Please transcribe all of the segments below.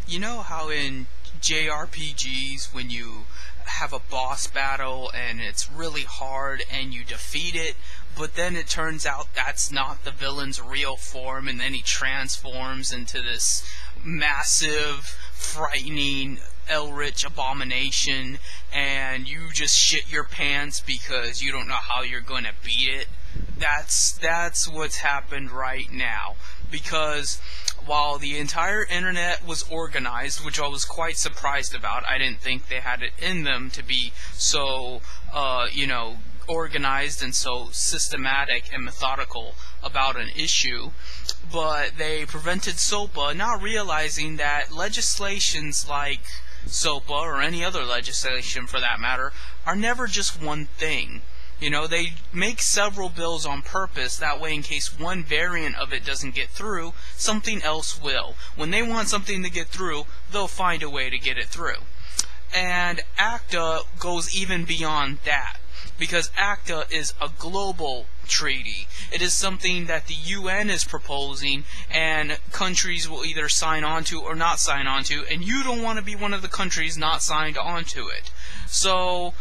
You know how in JRPGs when you have a boss battle and it's really hard and you defeat it, but then it turns out that's not the villain's real form, and then he transforms into this massive, frightening, eldritch abomination, and you just shit your pants because you don't know how you're going to beat it? That's what's happened right now. Because while the entire internet was organized, which I was quite surprised about, I didn't think they had it in them to be so, organized and so systematic and methodical about an issue, but they prevented SOPA, not realizing that legislations like SOPA, or any other legislation for that matter, are never just one thing. They make several bills on purpose, that way in case one variant of it doesn't get through, something else will. When they want something to get through, they'll find a way to get it through. And Acta goes even beyond that, because Acta is a global treaty. It is something that the UN is proposing, and countries will either sign on to or not sign on to, and you don't want to be one of the countries not signed on to it. So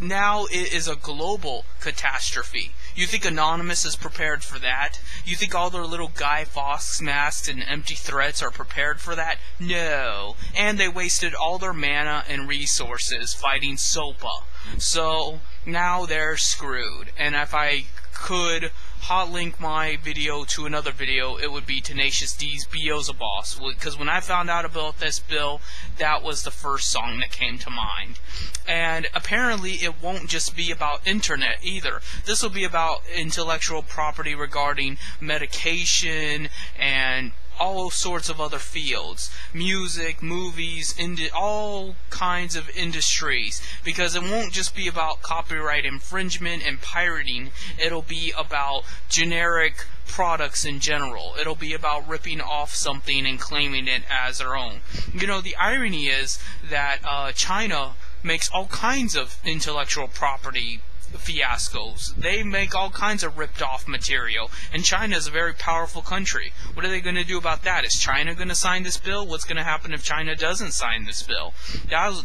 now it is a global catastrophe. You think Anonymous is prepared for that? You think all their little Guy Fawkes masks and empty threats are prepared for that? No. And they wasted all their mana and resources fighting SOPA. So now they're screwed. And if I could hot link my video to another video, it would be Tenacious D's Beelzebub, because when I found out about this bill, that was the first song that came to mind. And apparently it won't just be about internet either. This will be about intellectual property regarding medication and all sorts of other fields. Music, movies, all kinds of industries. Because it won't just be about copyright infringement and pirating. It'll be about generic products in general. It'll be about ripping off something and claiming it as their own. The irony is that China makes all kinds of intellectual property fiascos. They make all kinds of ripped off material, and China is a very powerful country. What are they going to do about that? Is China going to sign this bill? What's going to happen if China doesn't sign this bill?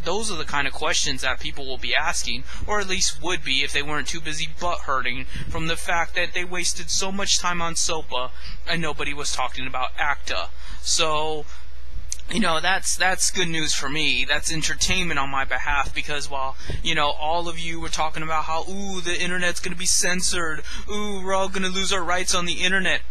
Those are the kind of questions that people will be asking, or at least would be if they weren't too busy butt-hurting from the fact that they wasted so much time on SOPA and nobody was talking about Acta. So that's good news for me. That's entertainment on my behalf, because while, all of you were talking about how, the internet's going to be censored, we're all going to lose our rights on the internet.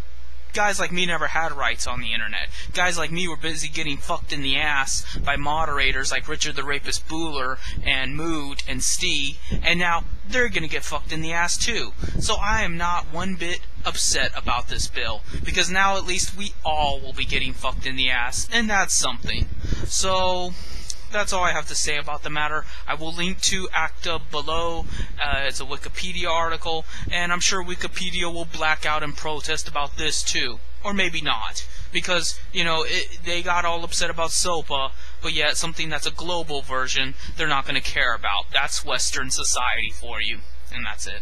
Guys like me never had rights on the internet. Guys like me were busy getting fucked in the ass by moderators like Richard the Rapist Bueller and Mood and Stee, and now they're gonna get fucked in the ass too. So I am not one bit upset about this bill, because now at least we all will be getting fucked in the ass, and that's something. So that's all I have to say about the matter. I will link to Acta below. It's a Wikipedia article, and I'm sure Wikipedia will black out and protest about this too. Or maybe not. Because, they got all upset about SOPA, but yet something that's a global version, they're not going to care about. That's Western society for you. And that's it.